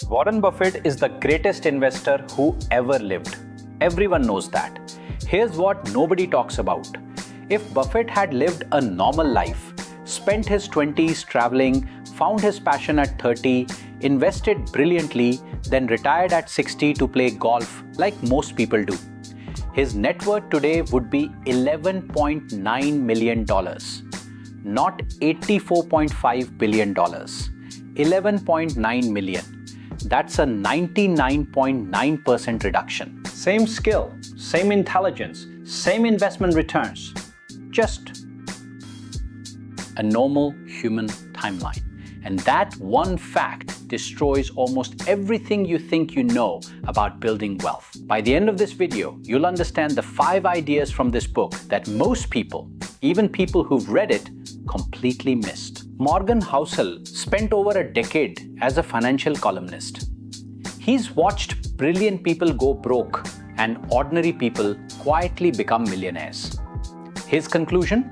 Warren Buffett is the greatest investor who ever lived. Everyone knows that. Here's what nobody talks about. If Buffett had lived a normal life, spent his 20s traveling, found his passion at 30, invested brilliantly, then retired at 60 to play golf like most people do, his net worth today would be $11.9 million, not $84.5 billion. $11.9 million. That's a 99.9% reduction. Same skill, same intelligence, same investment returns. Just a normal human timeline. And that one fact destroys almost everything you think you know about building wealth. By the end of this video, you'll understand the 5 ideas from this book that most people, even people who've read it, completely missed. Morgan Housel spent over a decade as a financial columnist. He's watched brilliant people go broke and ordinary people quietly become millionaires. His conclusion?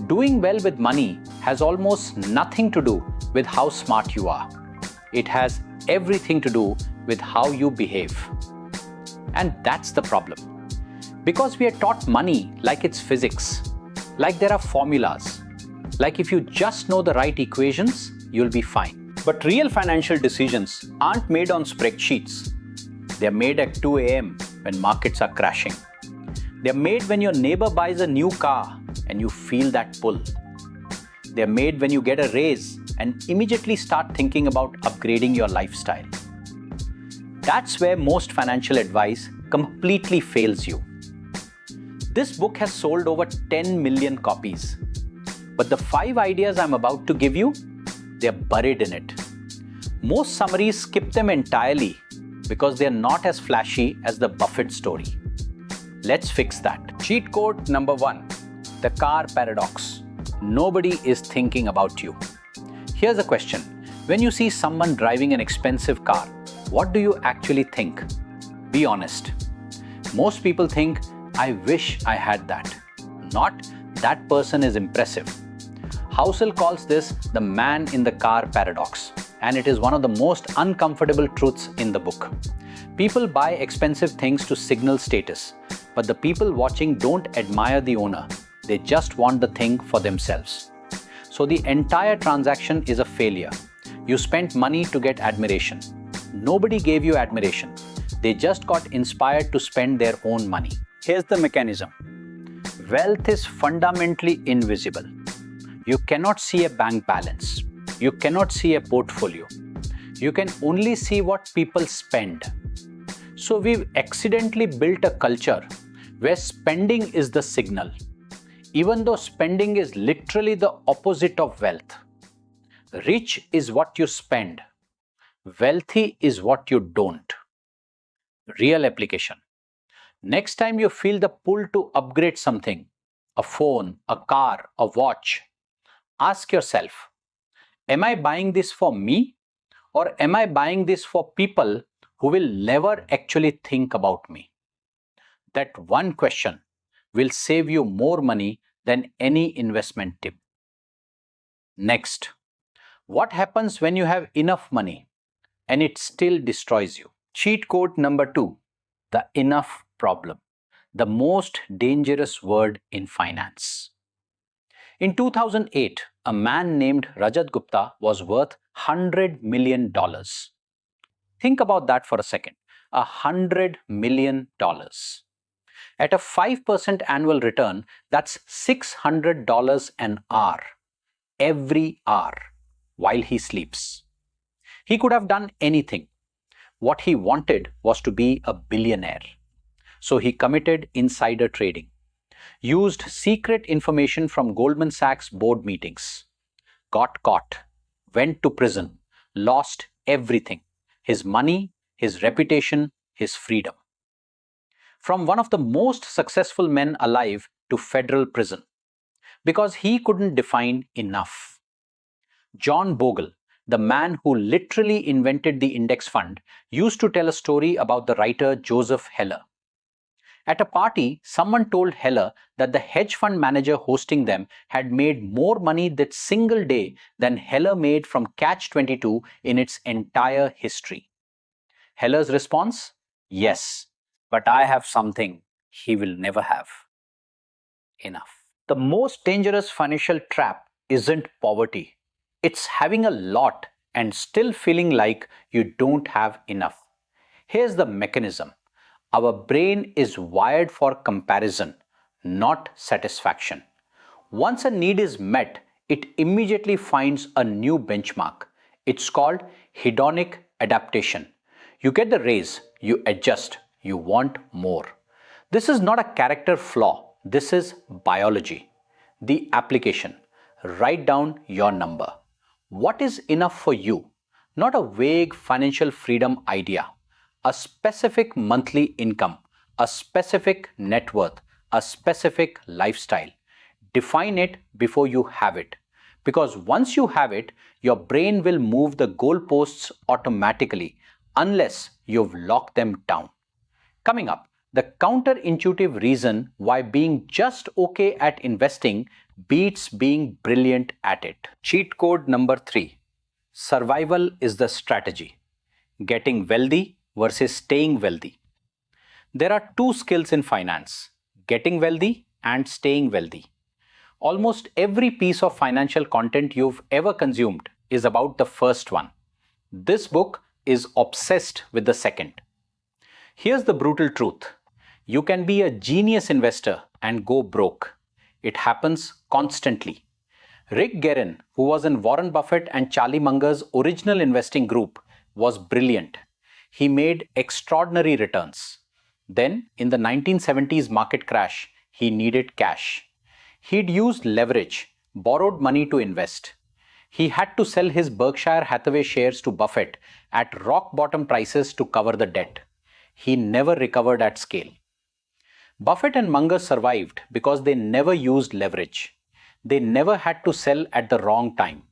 Doing well with money has almost nothing to do with how smart you are. It has everything to do with how you behave. And that's the problem. Because we are taught money like it's physics, like there are formulas, like if you just know the right equations, you'll be fine. But real financial decisions aren't made on spreadsheets. They're made at 2 a.m. when markets are crashing. They're made when your neighbor buys a new car and you feel that pull. They're made when you get a raise and immediately start thinking about upgrading your lifestyle. That's where most financial advice completely fails you. This book has sold over 10 million copies. But the 5 ideas I'm about to give you, they're buried in it. Most summaries skip them entirely because they're not as flashy as the Buffett story. Let's fix that. Cheat code number 1, the car paradox. Nobody is thinking about you. Here's a question. When you see someone driving an expensive car, what do you actually think? Be honest. Most people think, I wish I had that. Not, that person is impressive. Housel calls this the man in the car paradox, and it is one of the most uncomfortable truths in the book. People buy expensive things to signal status, but the people watching don't admire the owner. They just want the thing for themselves. So the entire transaction is a failure. You spent money to get admiration. Nobody gave you admiration. They just got inspired to spend their own money. Here's the mechanism. Wealth is fundamentally invisible. You cannot see a bank balance. You cannot see a portfolio. You can only see what people spend. So we've accidentally built a culture where spending is the signal, even though spending is literally the opposite of wealth. Rich is what you spend. Wealthy is what you don't. Real application. Next time you feel the pull to upgrade something, a phone, a car, a watch, ask yourself, am I buying this for me, or am I buying this for people who will never actually think about me? That one question will save you more money than any investment tip. Next, what happens when you have enough money and it still destroys you? Cheat code number 2, the enough problem, the most dangerous word in finance. In 2008, a man named Rajat Gupta was worth $100 million. Think about that for a second. $100 million. At a 5% annual return, that's $600 an hour, every hour, while he sleeps. He could have done anything. What he wanted was to be a billionaire. So he committed insider trading, used secret information from Goldman Sachs board meetings, got caught, went to prison, lost everything, his money, his reputation, his freedom. From one of the most successful men alive to federal prison, because he couldn't define enough. John Bogle, the man who literally invented the index fund, used to tell a story about the writer Joseph Heller. At a party, someone told Heller that the hedge fund manager hosting them had made more money that single day than Heller made from Catch 22 in its entire history. Heller's response? Yes, but I have something he will never have. Enough. The most dangerous financial trap isn't poverty, it's having a lot and still feeling like you don't have enough. Here's the mechanism. Our brain is wired for comparison, not satisfaction. Once a need is met, it immediately finds a new benchmark. It's called hedonic adaptation. You get the raise, you adjust, you want more. This is not a character flaw, this is biology. The application. Write down your number. What is enough for you? Not a vague financial freedom idea. A specific monthly income, a specific net worth, a specific lifestyle. Define it before you have it. Because once you have it, your brain will move the goalposts automatically unless you've locked them down. Coming up, the counterintuitive reason why being just okay at investing beats being brilliant at it. Cheat code number 3. Survival is the strategy. Getting wealthy versus staying wealthy. There are two skills in finance: getting wealthy and staying wealthy. Almost every piece of financial content you've ever consumed is about the first one. This book is obsessed with the second. Here's the brutal truth. You can be a genius investor and go broke. It happens constantly. Rick Guerin, who was in Warren Buffett and Charlie Munger's original investing group, was brilliant. He made extraordinary returns. Then, in the 1970s market crash, he needed cash. He'd used leverage, borrowed money to invest. He had to sell his Berkshire Hathaway shares to Buffett at rock bottom prices to cover the debt. He never recovered at scale. Buffett and Munger survived because they never used leverage. They never had to sell at the wrong time.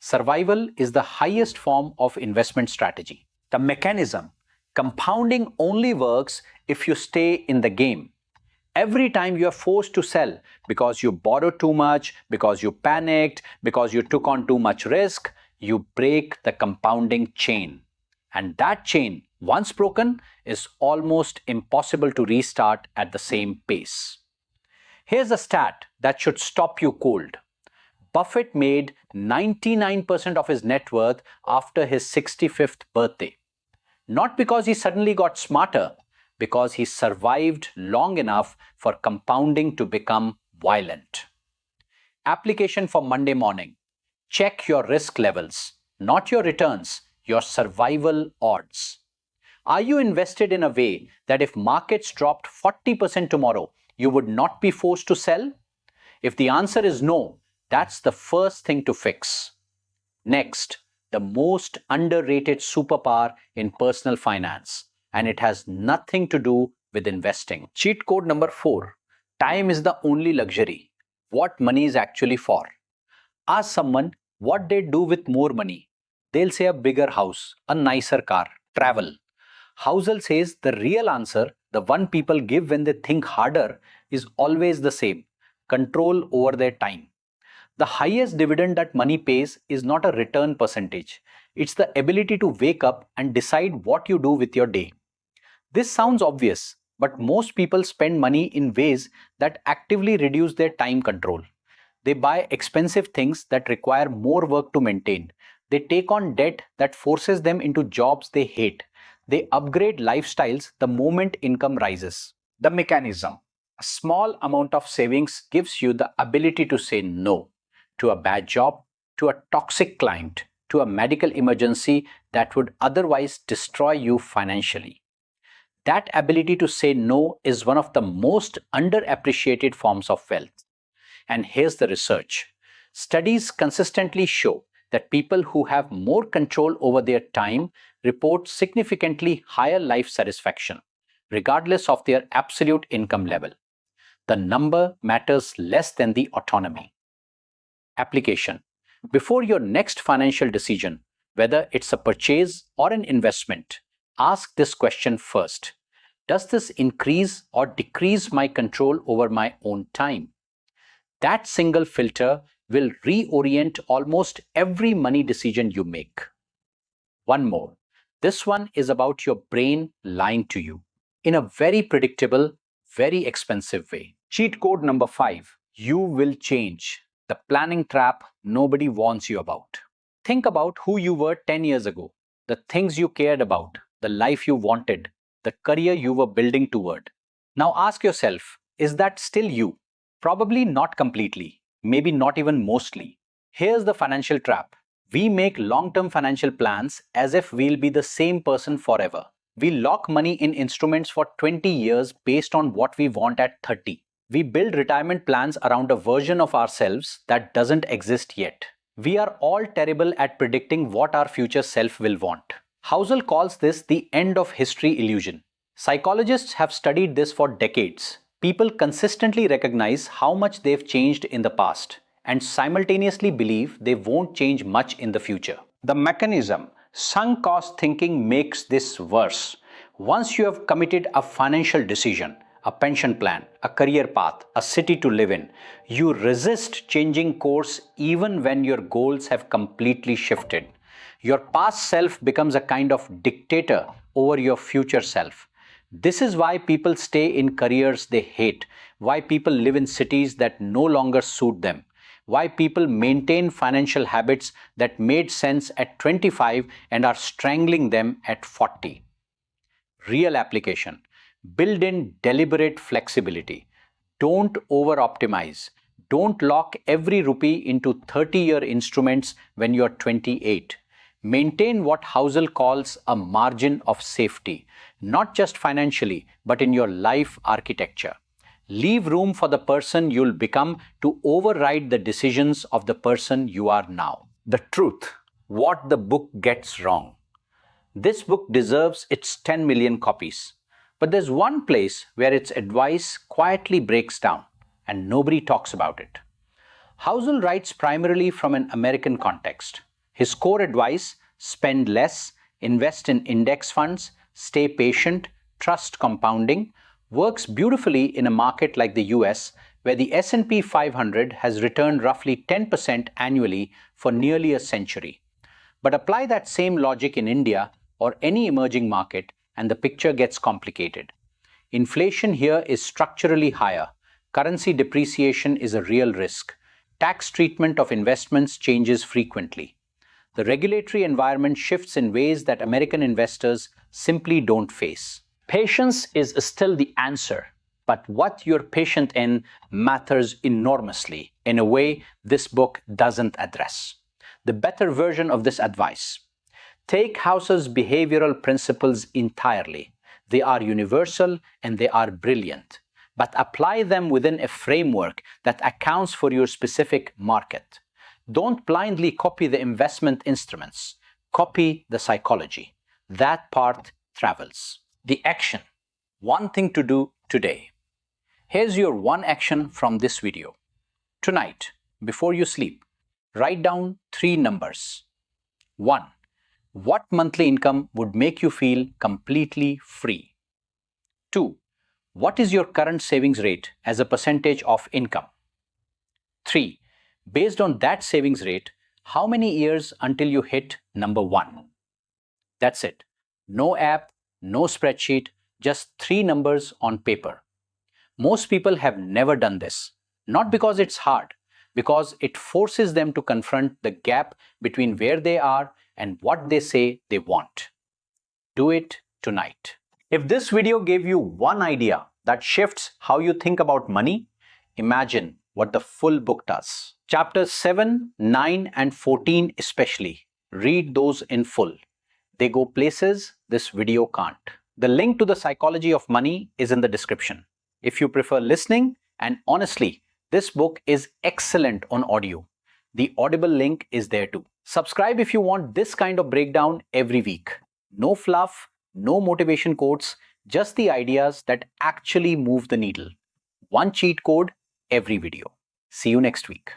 Survival is the highest form of investment strategy. The mechanism. Compounding only works if you stay in the game. Every time you are forced to sell because you borrowed too much, because you panicked, because you took on too much risk, you break the compounding chain. And that chain, once broken, is almost impossible to restart at the same pace. Here's a stat that should stop you cold. Buffett made 99% of his net worth after his 65th birthday. Not because he suddenly got smarter, because he survived long enough for compounding to become violent. Application for Monday morning. Check your risk levels, not your returns, your survival odds. Are you invested in a way that if markets dropped 40% tomorrow, you would not be forced to sell? If the answer is no, that's the first thing to fix. Next, the most underrated superpower in personal finance, and it has nothing to do with investing. Cheat code number 4. Time is the only luxury. What money is actually for. Ask someone what they do with more money. They'll say a bigger house, a nicer car, travel. Housel says the real answer, the one people give when they think harder, is always the same: control over their time. The highest dividend that money pays is not a return percentage. It's the ability to wake up and decide what you do with your day. This sounds obvious, but most people spend money in ways that actively reduce their time control. They buy expensive things that require more work to maintain. They take on debt that forces them into jobs they hate. They upgrade lifestyles the moment income rises. The mechanism. A small amount of savings gives you the ability to say no to a bad job, to a toxic client, to a medical emergency that would otherwise destroy you financially. That ability to say no is one of the most underappreciated forms of wealth. And here's the research. Studies consistently show that people who have more control over their time report significantly higher life satisfaction, regardless of their absolute income level. The number matters less than the autonomy. Application. Before your next financial decision, whether it's a purchase or an investment, ask this question first. Does this increase or decrease my control over my own time? That single filter will reorient almost every money decision you make. One more. This one is about your brain lying to you in a very predictable, very expensive way. Cheat code number 5. You will change. The planning trap nobody warns you about. Think about who you were 10 years ago, the things you cared about, the life you wanted, the career you were building toward. Now ask yourself, is that still you? Probably not completely, maybe not even mostly. Here's the financial trap. We make long-term financial plans as if we'll be the same person forever. We lock money in instruments for 20 years based on what we want at 30. We build retirement plans around a version of ourselves that doesn't exist yet. We are all terrible at predicting what our future self will want. Housel calls this the end of history illusion. Psychologists have studied this for decades. People consistently recognize how much they've changed in the past and simultaneously believe they won't change much in the future. The mechanism, sunk cost thinking, makes this worse. Once you have committed a financial decision, a pension plan, a career path, a city to live in, you resist changing course even when your goals have completely shifted. Your past self becomes a kind of dictator over your future self. This is why people stay in careers they hate, why people live in cities that no longer suit them, why people maintain financial habits that made sense at 25 and are strangling them at 40. Real application. Build in deliberate flexibility. Don't over-optimize. Don't lock every rupee into 30-year instruments when you're 28. Maintain what Housel calls a margin of safety, not just financially, but in your life architecture. Leave room for the person you'll become to override the decisions of the person you are now. The truth, what the book gets wrong. This book deserves its 10 million copies. But there's one place where its advice quietly breaks down, and nobody talks about it. Housel writes primarily from an American context. His core advice, spend less, invest in index funds, stay patient, trust compounding, works beautifully in a market like the US, where the S&P 500 has returned roughly 10% annually for nearly a century. But apply that same logic in India or any emerging market, and the picture gets complicated. Inflation here is structurally higher. Currency depreciation is a real risk. Tax treatment of investments changes frequently. The regulatory environment shifts in ways that American investors simply don't face. Patience is still the answer, but what you're patient in matters enormously in a way this book doesn't address. The better version of this advice. Take Housel's behavioral principles entirely. They are universal and they are brilliant, but apply them within a framework that accounts for your specific market. Don't blindly copy the investment instruments. Copy the psychology. That part travels. The action. One thing to do today. Here's your one action from this video. Tonight, before you sleep, write down 3 numbers. 1. What monthly income would make you feel completely free? 2. What is your current savings rate as a percentage of income? 3. Based on that savings rate, how many years until you hit number 1? That's it. No app, no spreadsheet, just 3 numbers on paper. Most people have never done this, not because it's hard, because it forces them to confront the gap between where they are and what they say they want. Do it tonight. If this video gave you one idea that shifts how you think about money, imagine what the full book does. Chapters 7, 9, and 14 especially. Read those in full. They go places this video can't. The link to the psychology of money is in the description. If you prefer listening, and honestly, this book is excellent on audio. The Audible link is there too. Subscribe if you want this kind of breakdown every week. No fluff, no motivation quotes, just the ideas that actually move the needle. One cheat code every video. See you next week.